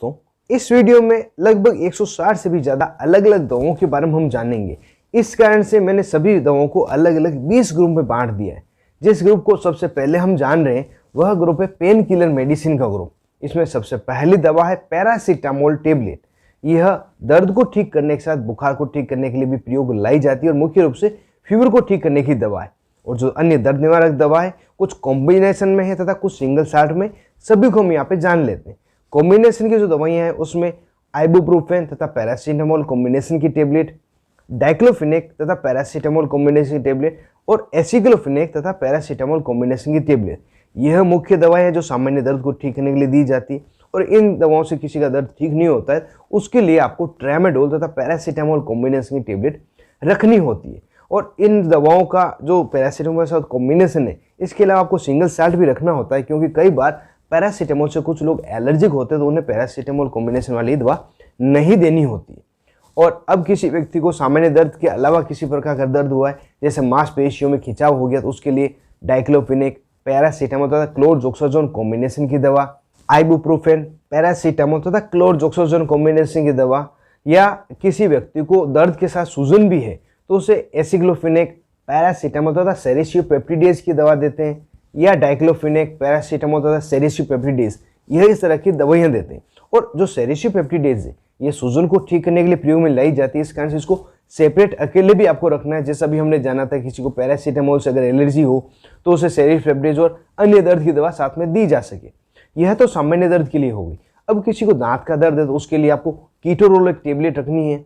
दोस्तों, इस वीडियो में लगभग 160 से भी ज़्यादा अलग अलग दवाओं के बारे में हम जानेंगे। इस कारण से मैंने सभी दवाओं को अलग अलग 20 ग्रुप में बांट दिया है। जिस ग्रुप को सबसे पहले हम जान रहे हैं वह ग्रुप है पेन किलर मेडिसिन का ग्रुप। इसमें सबसे पहली दवा है पैरासीटामोल टेबलेट। यह दर्द को ठीक करने के साथ बुखार को ठीक करने के लिए भी प्रयोग लाई जाती है और मुख्य रूप से फीवर को ठीक करने की दवा है। और जो अन्य दर्द निवारक दवा है कुछ कॉम्बिनेशन में है तथा कुछ सिंगल शॉट में, सभी को हम यहाँ पे जान लेते हैं। कॉम्बिनेशन की जो दवाइयाँ हैं उसमें आइबुप्रोफेन तथा पैरासीटामोल कॉम्बिनेशन की टेबलेट, डाइक्लोफिनेक तथा पैरासीटामोल कॉम्बिनेशन की टेबलेट और एसिक्लोफिनेक तथा पैरासीटामोल कॉम्बिनेशन की टेबलेट, यह मुख्य दवाएं हैं जो सामान्य दर्द को ठीक करने के लिए दी जाती है। और इन दवाओं से किसी का दर्द ठीक नहीं होता है उसके लिए आपको ट्रामाडोल तथा पैरासीटामोल कॉम्बिनेशन की टेबलेट रखनी होती है। और इन दवाओं का जो पैरासीटामोल के साथ कॉम्बिनेशन है, इसके अलावा आपको सिंगल साल्ट भी रखना होता है, क्योंकि कई बार पैरासीटामोल से कुछ लोग एलर्जिक होते हैं तो उन्हें पैरासीटामोल कॉम्बिनेशन वाली दवा नहीं देनी होती है। और अब किसी व्यक्ति को सामान्य दर्द के अलावा किसी प्रकार का दर्द हुआ है, जैसे मांसपेशियों में खिंचाव हो गया, तो उसके लिए डाइक्लोफिनेक, पैरासीटामोल तथा क्लोरजोक्साजोन कॉम्बिनेशन की दवा, आइबुप्रोफेन, पैरासीटामोल तथा क्लोरजोक्साजोन कॉम्बिनेशन की दवा, या किसी व्यक्ति को दर्द के साथ सूजन भी है तो उसे एसिक्लोफिनेक, पैरासीटामोल तथा सेरिसियोपेप्टिडेज की दवा देते हैं, या डाइक्लोफिनेक, पैरासीटामोल तथा सेरिसियोपेप्टिडेज, यह इस तरह की दवाइयाँ देते हैं। और जो सेरिसियोपेप्टिडेज है ये सूजन को ठीक करने के लिए प्रयोग में लाई जाती है। इस कारण से इसको सेपरेट अकेले भी आपको रखना है। जैसा भी हमने जाना था किसी को पैरासीटामोल से अगर एलर्जी हो तो उसे सेरिसियोपेप्टिडेज और अन्य दर्द की दवा साथ में दी जा सके। यह तो सामान्य दर्द के लिए होगी। अब किसी को दांत का दर्द है तो उसके लिए आपको कीटोरोल एक टेबलेट रखनी है।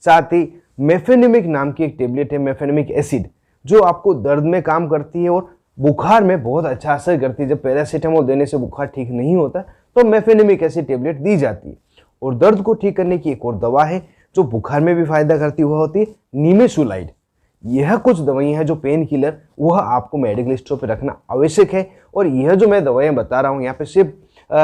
साथ ही मेफेनेमिक नाम की एक टेबलेट है, मेफेनेमिक एसिड, जो आपको दर्द में काम करती है और बुखार में बहुत अच्छा असर करती है। जब पैरासीटामोल देने से बुखार ठीक नहीं होता तो मेफेनेमिक एसिड टेबलेट दी जाती है। और दर्द को ठीक करने की एक और दवा है जो बुखार में भी फायदा करती है, वह होती है निमेसुलाइड। यह कुछ दवाइयाँ हैं जो पेन किलर, वह आपको मेडिकल स्टोर पर रखना आवश्यक है। और यह जो मैं दवाइयाँ बता रहा हूँ यहाँ पे सिर्फ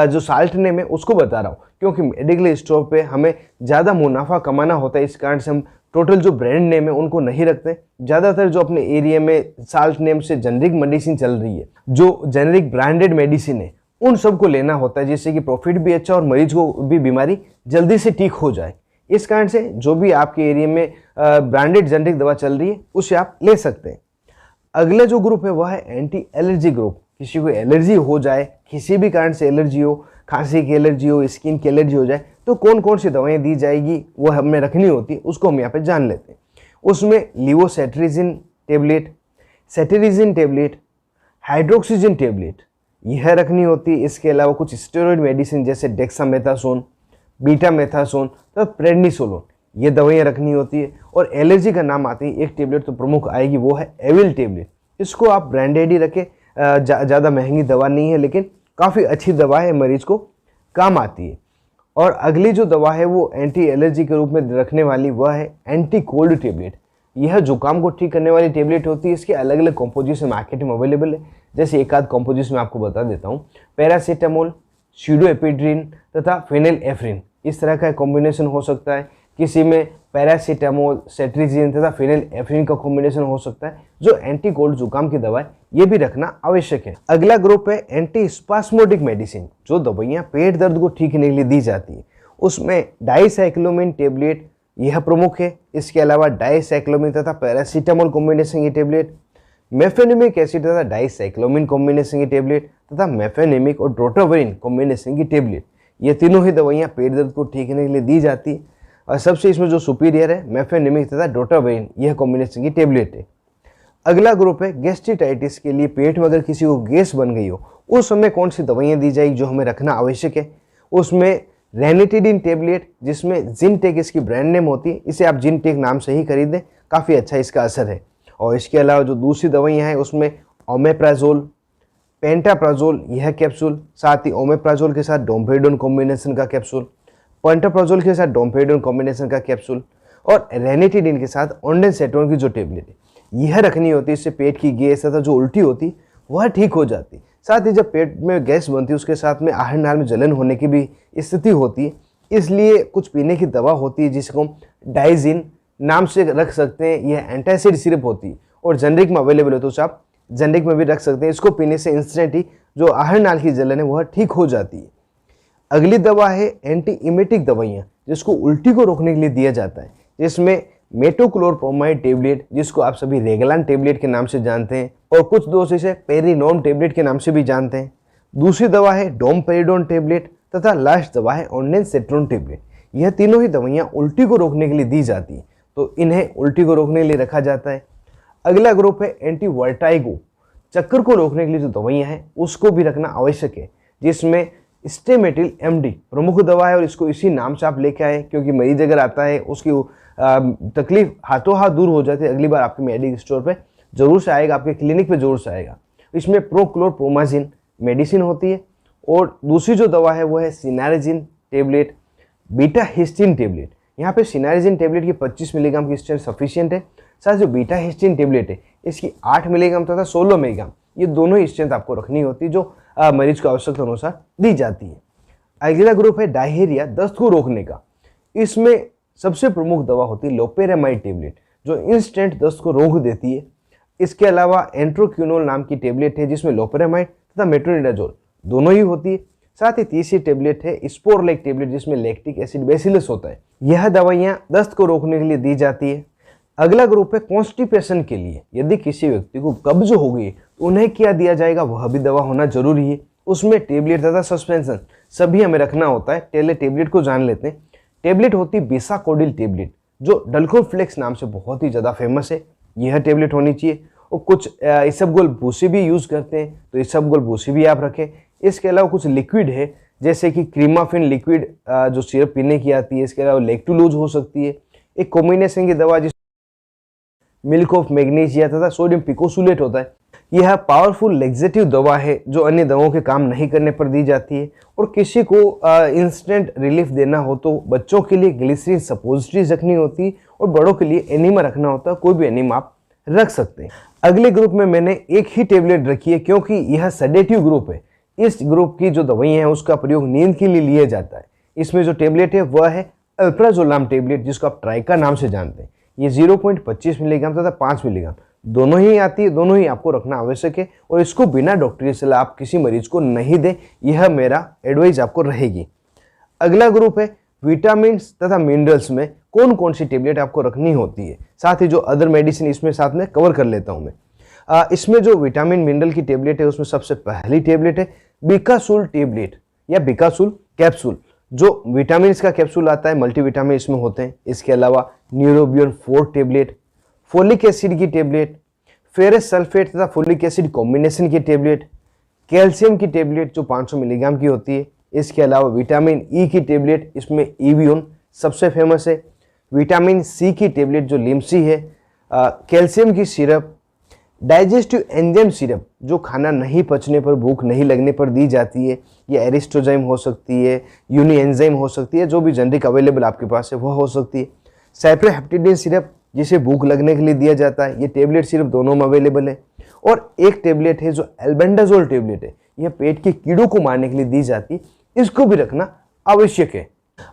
जो साल्ट नेम है उसको बता रहा हूँ, क्योंकि मेडिकल स्टोर पे हमें ज़्यादा मुनाफा कमाना होता है। इस कारण से हम टोटल जो ब्रांड नेम है उनको नहीं रखते। ज़्यादातर जो अपने एरिया में साल्ट नेम से जेनरिक मेडिसिन चल रही है, जो जेनरिक ब्रांडेड मेडिसिन है, उन सबको लेना होता है, जिससे कि प्रॉफिट भी अच्छा और मरीज को भी बीमारी जल्दी से ठीक हो जाए। इस कारण से जो भी आपके एरिया में ब्रांडेड जेनरिक दवा चल रही है उसे आप ले सकते हैं। अगला जो ग्रुप है वह है एंटी एलर्जी ग्रुप। किसी को एलर्जी हो जाए, किसी भी कारण से एलर्जी हो, खांसी की एलर्जी हो, स्किन की एलर्जी हो जाए, तो कौन कौन सी दवाएं दी जाएगी वो हमें रखनी होती है, उसको हम यहाँ पे जान लेते हैं। उसमें लिवोसेट्रिजिन टेबलेट, सेटेरिजिन टेबलेट, हाइड्रोक्सीजिन टेबलेट, यह रखनी होती है। इसके अलावा कुछ स्टेरॉइड मेडिसिन जैसे डेक्सामेथासोन, बीटामेथासोन तथा प्रेडनिसोलोन, ये दवाइयाँ रखनी होती है। और एलर्जी का नाम आती है, एक टेबलेट तो प्रमुख आएगी, वो है एविल टेबलेट। इसको आप ब्रांडेड ही रखें, ज़्यादा महंगी दवा नहीं है लेकिन काफ़ी अच्छी दवा है, मरीज को काम आती है। और अगली जो दवा है वो एंटी एलर्जी के रूप में रखने वाली वह है एंटी कोल्ड टेबलेट। यह जुकाम को ठीक करने वाली टेबलेट होती है। इसके अलग अलग कॉम्पोजिशन मार्केट में अवेलेबल है। जैसे एक आध कॉम्पोजिशन मैं आपको बता देता हूँ। पैरासीटामोल, स्यूडोएपिड्रिन तथा फेनिलेफ्रिन, इस तरह का कॉम्बिनेशन हो सकता है। किसी में पैरासीटामोल, सेट्रिजिन तथा फेनिलेफ्रिन का कॉम्बिनेशन हो सकता है। जो एंटी कोल्ड जुकाम की दवा है ये भी रखना आवश्यक है। अगला ग्रुप है एंटी स्पास्मोडिक मेडिसिन, जो दवाइयाँ पेट दर्द को ठीक करने के लिए दी जाती है। उसमें डाइसाइक्लोमिन टेबलेट यह प्रमुख है। इसके अलावा डाइसाइक्लोमिन तथा पैरासीटामोल कॉम्बिनेशन की टेबलेट, मेफेनेमिक एसिड तथा डाइसाइक्लोमिन कॉम्बिनेशन की टेबलेट तथा मेफेनेमिक और ड्रोटावेरिन कॉम्बिनेशन की टेबलेट, ये तीनों ही दवाइयाँ पेट दर्द को ठीक करने के लिए दी जाती है। और सबसे इसमें जो सुपीरियर है मेफेनेमिक तथा ड्रोटावेरिन, यह कॉम्बिनेशन की टेबलेट है। अगला ग्रुप है गैस्ट्रिटाइटिस के लिए। पेट में अगर किसी को गैस बन गई हो उस समय कौन सी दवाइयाँ दी जाएगी जो हमें रखना आवश्यक है। उसमें रेनिटिडिन टेबलेट, जिसमें जिनटेक इसकी ब्रांड नेम होती है, इसे आप जिनटेक नाम से ही खरीदें, काफ़ी अच्छा इसका असर है। और इसके अलावा जो दूसरी दवाइयाँ हैं उसमें ओमेप्राजोल, पेंटाप्राजोल यह कैप्सूल, साथ ही ओमेप्राजोल के साथ डोम्पेडोन कॉम्बिनेशन का कैप्सूल, पेंटाप्राजोल के साथ डोम्पेडोन कॉम्बिनेशन का कैप्सूल, और रेनिटिडिन के साथ ओंडेनसेटोन की जो टेबलेट है यह रखनी होती है। इससे पेट की गैस तथा जो उल्टी होती वह ठीक हो जाती। साथ ही जब पेट में गैस बनती है उसके साथ में आहर नाल में जलन होने की भी स्थिति होती है। इसलिए कुछ पीने की दवा होती है जिसको हम डाइजिन नाम से रख सकते हैं। यह एंटासिड सिरप होती है और जेनरिक में अवेलेबल है, तो आप जेनरिक में भी रख सकते हैं। इसको पीने से इंस्टेंट ही जो आहर नाल की जलन है वह ठीक हो जाती है। अगली दवा है एंटी इमेटिक दवाइयाँ, जिसको उल्टी को रोकने के लिए दिया जाता है, जिसमें मेटोक्लोप्रोमाइड टेबलेट, जिसको आप सभी रेगलान टेबलेट के नाम से जानते हैं, और कुछ दोस्त इसे पेरिनोम टेबलेट के नाम से भी जानते हैं। दूसरी दवा है डोमपेरिडोन टेबलेट तथा लास्ट दवा है ऑन्डेनसेट्रोन टेबलेट। यह तीनों ही दवाइयाँ उल्टी को रोकने के लिए दी जाती हैं, तो इन्हें उल्टी को रोकने के लिए रखा जाता है। अगला ग्रुप है एंटी वर्टाइगो, चक्कर को रोकने के लिए जो दवाइयाँ हैं उसको भी रखना आवश्यक है, जिसमें स्टेमेटिल एमडी प्रमुख दवा है, और इसको इसी नाम से आप लेके आए क्योंकि मरीज अगर आता है उसकी तकलीफ हाथों हाथ दूर हो जाती है, अगली बार आपके मेडिकल स्टोर पे जरूर से आएगा, आपके क्लिनिक पे जरूर से आएगा। इसमें प्रोक्लोरप्रोमाजिन मेडिसिन होती है, और दूसरी जो दवा है वो है सिनारेजिन टेबलेट, बीटा हिस्टीन टेबलेट। यहाँ पे सिनारेजिन टेबलेट की 25 मिलीग्राम की स्ट्रेंथ सफिशियंट है, साथ जो बीटा हिस्टीन टेबलेट है इसकी 8 मिलीग्राम तथा 16 मिलीग्राम, ये दोनों ही स्ट्रेंथ आपको रखनी होती है, जो मरीज को आवश्यकता अनुसार दी जाती है। अगला ग्रुप है डायरिया, दस्त को रोकने का। इसमें सबसे प्रमुख दवा होती है लोपेरामाइड टेबलेट, जो इंस्टेंट दस्त को रोक देती है। इसके अलावा एंट्रोक्यूनोल नाम की टेबलेट है, जिसमें लोपेरामाइड तथा मेट्रोनिडाजोल दोनों ही होती है। साथ ही तीसरी टेबलेट है स्पोरलेक टेबलेट, जिसमें लैक्टिक एसिड बेसिलस होता है। यह दवाइयाँ दस्त को रोकने के लिए दी जाती है। अगला ग्रुप है कॉन्स्टिपेशन के लिए, यदि किसी व्यक्ति को कब्ज हो गई तो उन्हें क्या दिया जाएगा, वह भी दवा होना जरूरी है। उसमें टेबलेट तथा सस्पेंशन सभी हमें रखना होता है। पहले टेबलेट को जान लेते हैं। टेबलेट होती है बिसाकोडिल टेबलेट, जो डल्कोफ्लेक्स नाम से बहुत ही ज़्यादा फेमस है। यह टेबलेट होनी चाहिए। और कुछ इसबगोल भूसी भी यूज़ करते हैं, तो इसबगोल भूसी भी आप रखें। इसके अलावा कुछ लिक्विड है, जैसे कि क्रीमाफिन लिक्विड जो सिरप पीने की आती है। इसके अलावा लेक्टुलोज हो सकती है। एक कॉम्बिनेशन की दवा जिस मिल्क ऑफ मैग्नीशिया तथा सोडियम पिकोसुलेट होता है। यह पावरफुल लेक्सेटिव दवा है, जो अन्य दवाओं के काम नहीं करने पर दी जाती है। और किसी को इंस्टेंट रिलीफ देना हो तो बच्चों के लिए ग्लिसरीन सपोजिटरीज रखनी होती है, और बड़ों के लिए एनीमा रखना होता है। कोई भी एनीमा आप रख सकते हैं। अगले ग्रुप में मैंने एक ही टेबलेट रखी है, क्योंकि यह सेडेटिव ग्रुप है। इस ग्रुप की जो दवाइयाँ हैं उसका प्रयोग नींद के लिए लिया जाता है। इसमें जो टेबलेट है वह है अल्प्राजोलाम टेबलेट, जिसको आप ट्राइका नाम से जानते हैं। ये 0.25 मिलीग्राम तथा 5 मिलीग्राम दोनों ही आती है, दोनों ही आपको रखना आवश्यक है, और इसको बिना डॉक्टरी सलाह आप किसी मरीज को नहीं दें, यह मेरा एडवाइस आपको रहेगी। अगला ग्रुप है विटामिन तथा मिनरल्स में कौन कौन सी टेबलेट आपको रखनी होती है, साथ ही जो अदर मेडिसिन इसमें साथ में कवर कर लेता हूँ मैं। इसमें जो विटामिन मिनरल की टेबलेट है उसमें सबसे पहली टेबलेट है बिकासूल टेबलेट या बिकासूल कैप्सूल, जो विटामिन का कैप्सूल आता है, मल्टीविटामिन इसमें होते हैं। इसके अलावा न्यूरोबियन 4 टेबलेट, फोलिक एसिड की टेबलेट, फेरस सल्फेट तथा फोलिक एसिड कॉम्बिनेशन की टेबलेट, कैल्शियम की टेबलेट जो 500 मिलीग्राम की होती है। इसके अलावा विटामिन ई की टेबलेट, इसमें ईवियोन सबसे फेमस है। विटामिन सी की टेबलेट जो लिम्सी है, कैल्शियम की सिरप, डाइजेस्टिव एंजाइम सिरप जो खाना नहीं पचने पर, भूख नहीं लगने पर दी जाती है। ये एरिस्टोजाइम हो सकती है, यूनि एंजाइम हो सकती है, जो भी जेनरिक अवेलेबल आपके पास है वह हो सकती है। साइप्रोहेप्टेडिन सिरप जिसे भूख लगने के लिए दिया जाता है, ये टेबलेट सिर्फ दोनों में अवेलेबल है। और एक टेबलेट है जो एल्बेंडाजोल टेबलेट है, यह पेट के कीड़ों को मारने के लिए दी जाती है, इसको भी रखना आवश्यक है।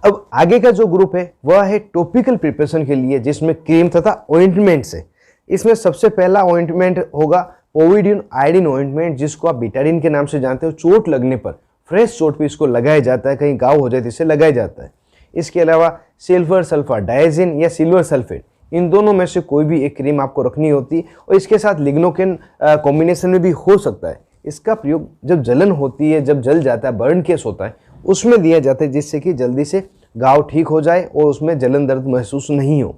अब आगे का जो ग्रुप है वह है टॉपिकल प्रिपरेशन के लिए, जिसमें क्रीम तथा ऑइंटमेंट्स है। इसमें सबसे पहला ऑइंटमेंट होगा पोविडिन आयोडीन ऑइंटमेंट, जिसको आप बिटाडिन के नाम से जानते हो। चोट लगने पर, फ्रेश चोट पे इसको लगाया जाता है, कहीं घाव हो जाए तो इसे लगाया जाता है। इसके अलावा सिल्वर सल्फर डायजिन या सिल्वर सल्फेट, इन दोनों में से कोई भी एक क्रीम आपको रखनी होती है, और इसके साथ लिग्नोकेन कॉम्बिनेशन में भी हो सकता है। इसका प्रयोग जब जलन होती है, जब जल जाता है, बर्न केस होता है, उसमें दिया जाता है, जिससे कि जल्दी से घाव ठीक हो जाए और उसमें जलन दर्द महसूस नहीं हो।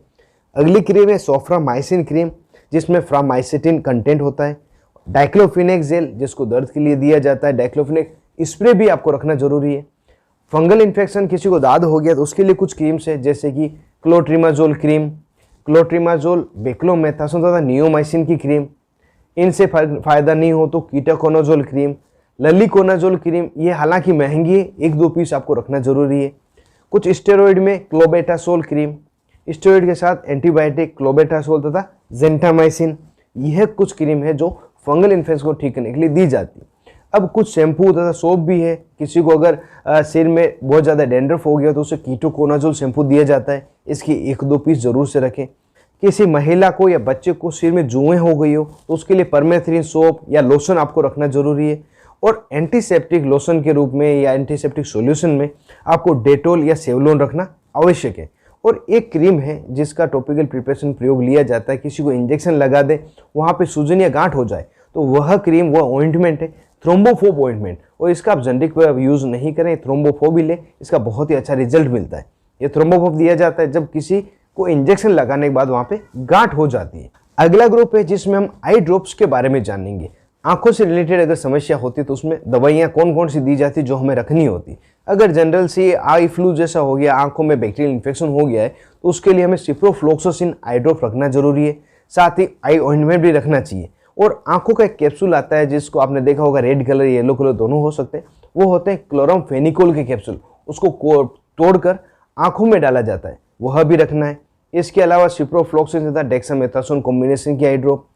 अगली क्रीम है सोफ्रामाइसिन क्रीम, जिसमें फ्रामाइसिटिन कंटेंट होता है। डाइक्लोफिनेक जेल, जिसको दर्द के लिए दिया जाता है। डाइक्लोफिनेक स्प्रे भी आपको रखना जरूरी है। फंगल इन्फेक्शन, किसी को दाद हो गया तो उसके लिए कुछ क्रीम्स है, जैसे कि क्लोट्रिमाजोल क्रीम, क्लोट्रिमाजोल, बेक्लोमेथासोन तथा नियोमाइसिन की क्रीम। इनसे फायदा नहीं हो तो कीटाकोनाजोल क्रीम, ललिकोनाजोल क्रीम, ये हालांकि महंगी है, 1-2 पीस आपको रखना जरूरी है। कुछ स्टेरॉइड में क्लोबेटासोल क्रीम, स्टेरॉइड के साथ एंटीबायोटिक क्लोबेटासोल तथा जेंटामाइसिन, यह कुछ क्रीम है जो फंगल इन्फेक्शन को ठीक करने के लिए दी जाती है। अब कुछ शैम्पू तथा सोप भी है। किसी को अगर सिर में बहुत ज़्यादा डैंड्रफ हो गया तो उसे कीटोकोनाजोल शैम्पू दिया जाता है, इसकी 1-2 पीस जरूर से रखें। किसी महिला को या बच्चे को सिर में जुएं हो गई हो तो उसके लिए परमेथ्रिन सोप या लोशन आपको रखना जरूरी है। और एंटीसेप्टिक लोशन के रूप में या एंटीसेप्टिक सॉल्यूशन में आपको डेटोल या सेवलोन रखना आवश्यक है। और एक क्रीम है जिसका टॉपिकल प्रिपरेशन प्रयोग लिया जाता है, किसी को इंजेक्शन लगा दे वहाँ पे सूजन या गांठ हो जाए तो वह क्रीम वह ऑइंटमेंट है थ्रोम्बोफोब ऑइंटमेंट, और इसका आप जेनरिक यूज़ नहीं करें, थ्रोम्बोफोबिल है, इसका बहुत ही अच्छा रिजल्ट मिलता है। ये थ्रोम्बोफोब दिया जाता है जब किसी को इंजेक्शन लगाने के बाद वहाँ पे गांठ हो जाती है। अगला ग्रुप है जिसमें हम आई ड्रॉप्स के बारे में जानेंगे। आंखों से रिलेटेड अगर समस्या होती तो उसमें दवाइयाँ कौन कौन सी दी जाती जो हमें रखनी होती। अगर जनरल से आई फ्लू जैसा हो गया, आंखों में बैक्टीरियल इन्फेक्शन हो गया है तो उसके लिए हमें सिप्रोफ्लोक्सासिन आई ड्रॉप रखना जरूरी है, साथ ही आई ऑइंटमेंट भी रखना चाहिए। और आंखों का एक कैप्सूल आता है जिसको आपने देखा होगा, रेड कलर येलो कलर दोनों हो सकते हैं, वो होते हैं क्लोरामफेनिकोल के कैप्सूल, उसको तोड़कर आंखों में डाला जाता है, वह भी रखना है। इसके अलावा सिप्रोफ्लोक्सिन तथा डेक्सामेथासोन कॉम्बिनेशन की आई ड्रॉप,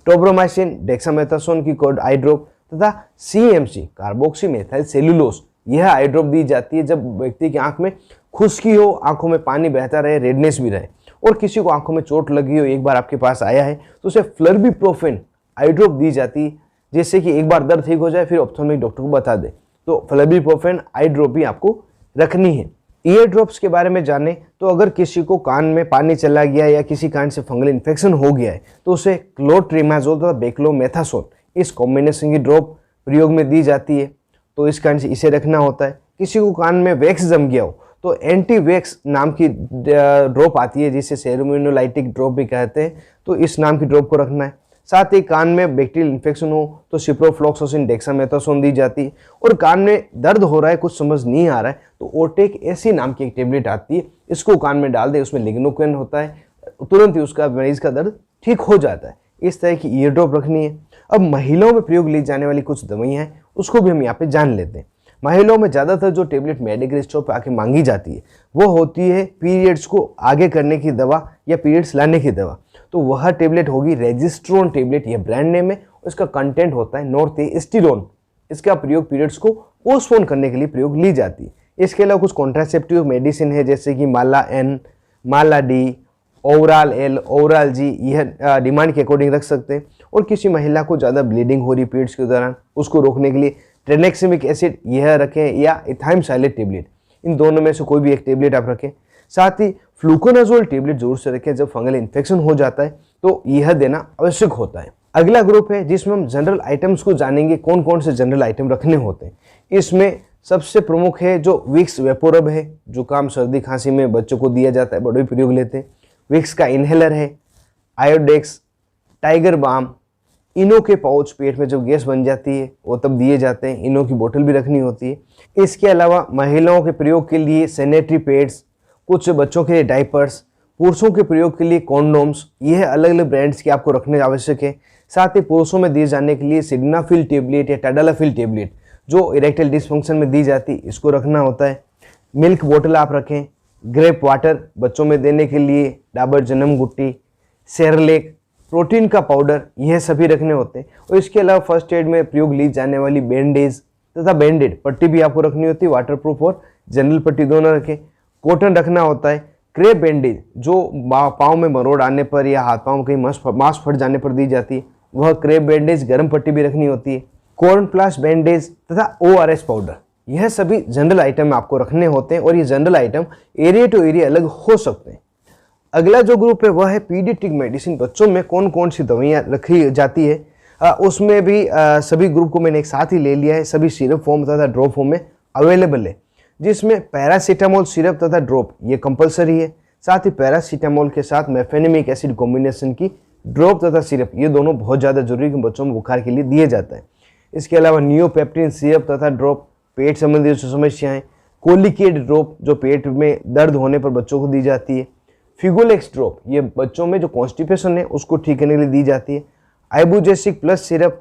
टोब्रोमाइसिन डेक्सामेथासोन की कोड आई ड्रॉप तथा सीएमसी कार्बोक्सी मेथाइल सेलुलोज यह आई ड्रॉप दी जाती है जब व्यक्ति की आंख में खुश्की हो, आंखों में पानी बहता रहे, रेडनेस भी रहे, और किसी को आंखों में चोट लगी हो, एक बार आपके पास आया है तो उसे फ्लर्बिप्रोफेन आई ड्रॉप दी जाती है, जिससे कि एक बार दर्द ठीक हो जाए फिर ऑप्थेल्मिक डॉक्टर को बता दे। तो फ्लर्बिप्रोफेन आई ड्रॉप भी आपको रखनी है। ईयर ड्रॉप्स के बारे में जाने तो अगर किसी को कान में पानी चला गया या किसी कान से फंगल इन्फेक्शन हो गया है तो उसे क्लोट्रिमाजोल तथा बेक्लोमेथासोन इस कॉम्बिनेशन की ड्रॉप प्रयोग में दी जाती है, तो इस कारण से इसे रखना होता है। किसी को कान में वैक्स जम गया हो तो एंटी वैक्स नाम की ड्रॉप आती है जिसे सेरोमिनोलाइटिक ड्रॉप भी कहते हैं, तो इस नाम की ड्रॉप को रखना है। साथ ही कान में बैक्टीरियल इन्फेक्शन हो तो सिप्रोफ्लोक्सासिन डेक्सामेथासोन दी जाती है, और कान में दर्द हो रहा है, कुछ समझ नहीं आ रहा है तो ओटेक ऐसी नाम की एक टेबलेट आती है, इसको कान में डाल दे, उसमें लिग्नोकेन होता है, तुरंत ही उसका मरीज का दर्द ठीक हो जाता है। इस तरह की ईयर ड्रॉप रखनी है। अब महिलाओं में प्रयोग ली जाने वाली कुछ दवाइयाँ हैं उसको भी हम यहाँ पे जान लेते हैं। महिलाओं में ज़्यादातर जो टेबलेट मेडिकल स्टोर पर आके मांगी जाती है वो होती है पीरियड्स को आगे करने की दवा या पीरियड्स लाने की दवा, तो वह टेबलेट होगी रेजिस्ट्रोन टेबलेट, यह ब्रांड नेम है, उसका कंटेंट होता है नॉर्थएस्टिरोन। इसका प्रयोग पीरियड्स को पोस्टपोन करने के लिए प्रयोग ली जाती है। इसके अलावा कुछ कॉन्ट्रासेप्टिव मेडिसिन है जैसे कि माला एन, माला डी, ओवराल एल, ओवराल जी, यह डिमांड के अकॉर्डिंग रख सकते हैं। और किसी महिला को ज़्यादा ब्लीडिंग हो रही पीरियड्स के दौरान उसको रोकने के लिए ट्रेनेक्सिमिक एसिड यह रखें या इथाइम साइलेट टेबलेट, इन दोनों में से कोई भी एक टेबलेट आप रखें। साथ ही फ्लूकोनाजोल टेबलेट जरूर से रखें, जब फंगल इन्फेक्शन हो जाता है तो यह देना आवश्यक होता है। अगला ग्रुप है जिसमें हम जनरल आइटम्स को जानेंगे, कौन कौन से जनरल आइटम रखने होते हैं। इसमें सबसे प्रमुख है जो विक्स वेपोरब है, जुकाम सर्दी खांसी में बच्चों को दिया जाता है, बड़े प्रयोग लेते हैं। विक्स का इनहेलर है, आयोडेक्स, टाइगर बाम, इनो के पाउच पेट में जब गैस बन जाती है वो तब दिए जाते हैं, इनो की बोतल भी रखनी होती है। इसके अलावा महिलाओं के प्रयोग के लिए सैनिटरी पैड्स, कुछ बच्चों के लिए डाइपर्स, पुरुषों के प्रयोग के लिए कॉन्डोम्स, यह अलग अलग ब्रांड्स के आपको रखने आवश्यक है। साथ ही पुरुषों में दिए जाने के लिए सिडनाफिल टेबलेट या टाडालाफिल टेबलेट जो इरेक्टाइल डिस्फंक्शन में दी जाती है, इसको रखना होता है। मिल्क बोतल आप रखें, ग्रेप वाटर बच्चों में देने के लिए, डाबर जन्म गुट्टी, सेरेलेक, प्रोटीन का पाउडर, यह सभी रखने होते हैं। और इसके अलावा फर्स्ट एड में प्रयोग ली जाने वाली बैंडेज तथा बैंडेड पट्टी भी आपको रखनी होती है, वाटरप्रूफ और जनरल पट्टी दोनों रखें। कॉटन रखना होता है। क्रेप बैंडेज जो पाँव में मरोड़ आने पर या हाथ पाँव कहीं मांस फट जाने पर दी जाती है, वह क्रेप बैंडेज, गर्म पट्टी भी रखनी होती है। कॉर्न प्लास बैंडेज तथा ORS पाउडर, यह सभी जनरल आइटम आपको रखने होते हैं, और ये general item area to area अलग हो सकते हैं। अगला जो ग्रुप है वह है पीडियाट्रिक मेडिसिन, बच्चों में कौन कौन सी दवाइयाँ रखी जाती है। उसमें भी सभी ग्रुप को मैंने एक साथ ही ले लिया है, सभी सिरप फॉर्म तथा ड्रॉप फॉर्म में अवेलेबल है, जिसमें पैरासीटामोल सिरप तथा ड्रॉप ये कंपलसरी है। साथ ही पैरासीटामोल के साथ मेफेनेमिक एसिड कॉम्बिनेशन की ड्रॉप तथा सिरप, ये दोनों बहुत ज़्यादा जरूरी है, बच्चों में बुखार के लिए दिए जाता है। इसके अलावा नियोपेप्टिन सिरप तथा ड्रॉप पेट संबंधी जो समस्याएं, कोलिकेट ड्रॉप जो पेट में दर्द होने पर बच्चों को दी जाती है, फिगोलेक्स ड्रॉप ये बच्चों में जो कॉन्स्टिपेशन है उसको ठीक करने के लिए दी जाती है, Ibugesic plus syrup,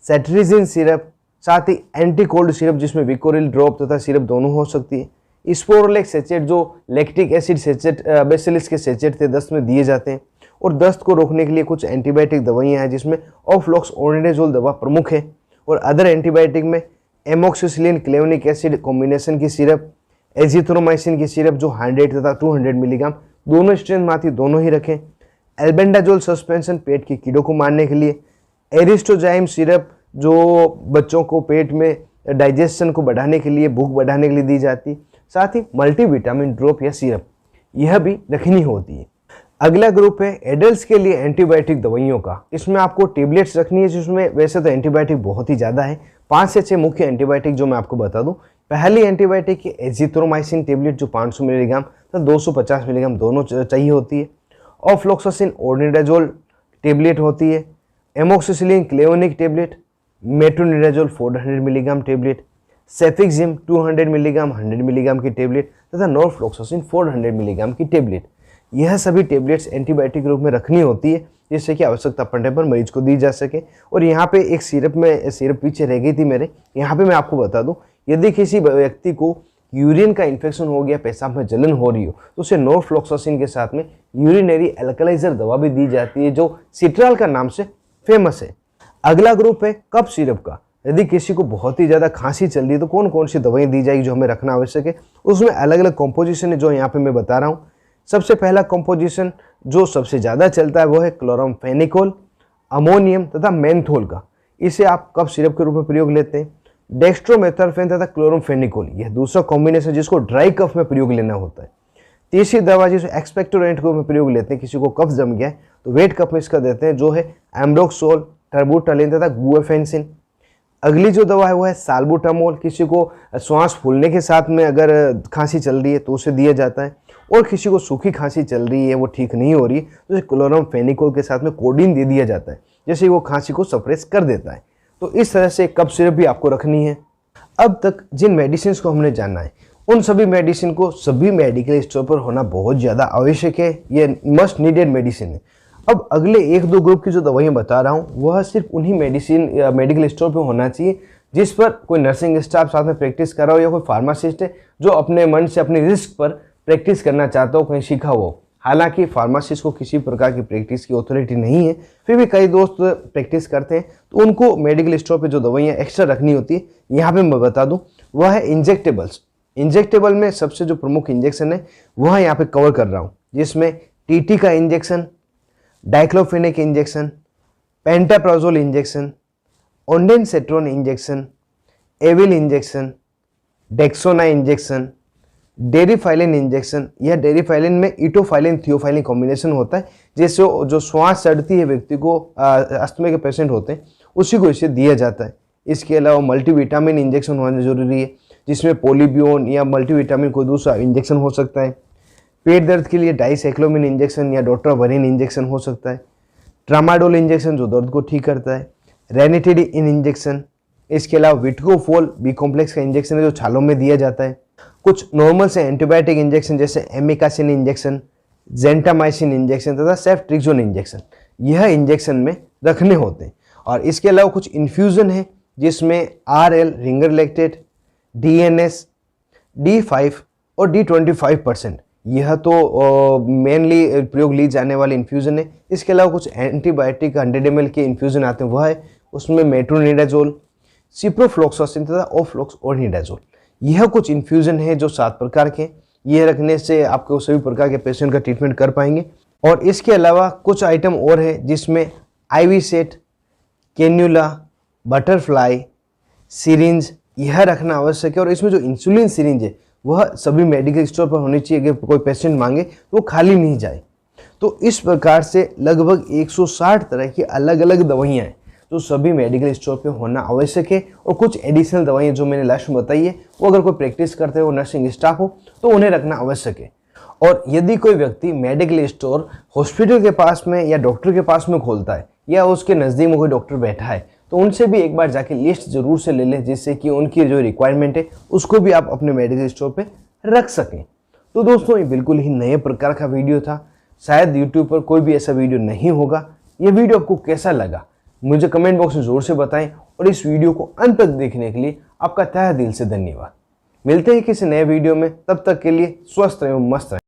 cetirizine syrup, साथ ही एंटी कोल्ड सिरप जिसमें विकोरिल ड्रॉप तथा सिरप दोनों हो सकती है। स्पोरोलेक्स सेचेट जो लैक्टिक एसिड सेचेट बेसिलिस के सेचेट थे दस्त में दिए जाते हैं। और दस्त को रोकने के लिए कुछ एंटीबायोटिक दवाइयाँ हैं जिसमें ऑफ्लॉक्सओर्निडाजोल दवा प्रमुख है, और अदर एंटीबायोटिक में एमोक्सिसिलिन क्लेवनिक एसिड कॉम्बिनेशन की सिरप, एजिथ्रोमाइसिन की सिरप जो 100 तथा 200 मिलीग्राम दोनों स्ट्रेंथ में आती दोनों ही रखें। एल्बेंडाजोल सस्पेंशन पेट के कीड़ों को मारने के लिए, एरिस्टोजाइम सिरप जो बच्चों को पेट में डाइजेशन को बढ़ाने के लिए, भूख बढ़ाने के लिए दी जाती है। साथ ही मल्टीविटामिन ड्रॉप या सिरप यह भी रखनी होती है। अगला ग्रुप है एडल्ट्स के लिए एंटीबायोटिक दवाइयों का। इसमें आपको टेबलेट्स रखनी है, जिसमें वैसे तो एंटीबायोटिक बहुत ही ज़्यादा है, 5 से 6 मुख्य एंटीबायोटिक जो मैं आपको बता दूं। पहली एंटीबायोटिक है एजिथ्रोमाइसिन टेबलेट, जो 500 मिलीग्राम तो 250 मिलीग्राम दोनों चाहिए होती है। ऑफ्लोक्सासिन ओर्निडाजोल टेबलेट होती है। Amoxicillin clavulanic tablet, metronidazole 400 milligram tablet, cefixime 200 milligram 100 milligram की टेबलेट तथा नॉरफ्लोक्सासिन 400 मिलीग्राम की टेबलेट। यह सभी टेबलेट्स एंटीबायोटिक रूप में रखनी होती है, जिससे कि आवश्यकता पड़ने पर मरीज को दी जा सके। और यहाँ पे एक सिरप पीछे रह गई थी मेरे, यहाँ पे मैं आपको बता दूं, यदि किसी व्यक्ति को यूरिन का इन्फेक्शन हो गया, पेशाब में जलन हो रही हो, तो उसे नॉरफ्लोक्सासिन के साथ में यूरिनरी एल्कलाइजर दवा भी दी जाती है, जो सिट्राल का नाम से फेमस है। अगला ग्रुप है कफ सिरप का। यदि किसी को बहुत ही ज़्यादा खांसी चल रही है तो कौन कौन सी दवाएं दी जाएगी जो हमें रखना आवश्यक है, उसमें अलग अलग कॉम्पोजिशन है जो यहाँ पे मैं बता रहा हूँ। सबसे पहला कॉम्पोजिशन जो सबसे ज़्यादा चलता है वो है क्लोरामफेनिकोल, अमोनियम तथा मेंथोल का। इसे आप कफ सिरप के रूप में प्रयोग लेते हैं। डेक्स्ट्रोमेथर्फेन तथा क्लोरामफेनिकोल, यह दूसरा कॉम्बिनेशन जिसको ड्राई कफ में प्रयोग लेना होता है। तीसरी दवा जिसे एक्सपेक्टोरेंट के रूप में प्रयोग लेते हैं, किसी को कफ जम गया है तो वेट कफ में इसका देते हैं, जो है एम्ब्रोक्सोल, टर्बुटालिन तथा गुएफेंसिन। अगली जो दवा है वो है साल्बुटामोल, किसी को श्वास फूलने के साथ में अगर खांसी चल रही है तो उसे दिया जाता है। और किसी को सूखी खांसी चल रही है, वो ठीक नहीं हो रही, तो उसे क्लोरामफेनिकोल के साथ में कोडीन दे दिया जाता है, जैसे वो खांसी को सप्रेस कर देता है। तो इस तरह से कफ सिरप भी आपको रखनी है। अब तक जिन मेडिसिन को हमने जाना है, उन सभी मेडिसिन को सभी मेडिकल स्टोर पर होना बहुत ज़्यादा आवश्यक है, ये मस्ट नीडेड मेडिसिन है। अब अगले 1-2 ग्रुप की जो दवाइयाँ बता रहा हूँ वह सिर्फ उन्हीं मेडिसिन या मेडिकल स्टोर पर होना चाहिए जिस पर कोई नर्सिंग स्टाफ साथ में प्रैक्टिस कर रहा हो, या कोई फार्मासिस्ट है जो अपने मन से अपनी रिस्क पर प्रैक्टिस करना चाहता हो, कहीं सीखा हो। हालांकि फार्मासिस्ट को किसी प्रकार की प्रैक्टिस की अथॉरिटी नहीं है, फिर भी कई दोस्त प्रैक्टिस करते हैं, तो उनको मेडिकल स्टोर पे जो दवाइयाँ एक्स्ट्रा रखनी होती है, यहाँ पे मैं बता दूं वह है इंजेक्टेबल्स। इंजेक्टेबल में सबसे जो प्रमुख इंजेक्शन है वह यहाँ पे कवर कर रहा हूँ, जिसमें टीटी का injection, diclofenac injection, pantoprazole injection, ondansetron injection, Avil injection, Dexona injection, Deriphyllin injection. यह डेरिफाइलिन में इटोफाइलिन थियोफाइलिन कॉम्बिनेशन होता है, जिससे जो श्वास चढ़ती है व्यक्ति को, अस्थमा के पेशेंट होते हैं, उसी को इसे दिया जाता है। इसके अलावा मल्टीविटामिन इंजेक्शन होना जरूरी है, जिसमें पोलिबियोन या मल्टीविटामिन कोई दूसरा इंजेक्शन हो सकता है। पेट दर्द के लिए डाइसाइक्लोमिन इंजेक्शन या डोट्रावरिन इंजेक्शन हो सकता है। ट्रामाडोल इंजेक्शन जो दर्द को ठीक करता है। Ranitidine injection. इसके अलावा विट्कोफोल बी कॉम्प्लेक्स का इंजेक्शन है जो छालों में दिया जाता है। कुछ नॉर्मल से एंटीबायोटिक इंजेक्शन जैसे एमिकासिन इंजेक्शन, जेंटामाइसिन इंजेक्शन तथा सेफ्ट्रिक्सोन इंजेक्शन, यह इंजेक्शन में रखने होते हैं। और इसके अलावा कुछ इन्फ्यूज़न है जिसमें RL ringer lactate, DNS, D5 और D25%, यह तो मेनली प्रयोग ली जाने वाली इन्फ्यूज़न है। इसके अलावा कुछ एंटीबायोटिक 100 ml के इन्फ्यूज़न आते हैं, वह है उसमें मेट्रोनिडाजोल, सिप्रोफ्लोक्सासिन तथा ओफ्लोक्सओनिडाजोल। यह कुछ इन्फ्यूज़न है जो 7 प्रकार के, यह रखने से आपको सभी प्रकार के पेशेंट का ट्रीटमेंट कर पाएंगे। और इसके अलावा कुछ आइटम और है जिसमें IV set, cannula, butterfly, syringe, यह रखना आवश्यक है। और इसमें जो इंसुलिन सिरिंज है वह सभी मेडिकल स्टोर पर होनी चाहिए, अगर कोई पेशेंट मांगे तो वो खाली नहीं जाए। तो इस प्रकार से लगभग 160 तरह की अलग अलग दवाइयाँ हैं जो सभी मेडिकल स्टोर पे होना आवश्यक है। और कुछ एडिशनल दवाइयाँ जो मैंने लास्ट में बताई है वो अगर कोई प्रैक्टिस करते हो, नर्सिंग स्टाफ हो, तो उन्हें रखना आवश्यक है। और यदि कोई व्यक्ति मेडिकल स्टोर हॉस्पिटल के पास में या डॉक्टर के पास में खोलता है, या उसके नज़दीक में कोई डॉक्टर बैठा है, तो उनसे भी एक बार जाके लिस्ट जरूर से ले लें, जिससे कि उनकी जो रिक्वायरमेंट है उसको भी आप अपने मेडिकल स्टोर पे रख सकें। तो दोस्तों, ये बिल्कुल ही नए प्रकार का वीडियो था, शायद यूट्यूब पर कोई भी ऐसा वीडियो नहीं होगा। ये वीडियो आपको कैसा लगा मुझे कमेंट बॉक्स में ज़रूर से बताएं, और इस वीडियो को अंत तक देखने के लिए आपका तहे दिल से धन्यवाद। मिलते हैं किसी नए वीडियो में, तब तक के लिए स्वस्थ रहें, मस्त रहें।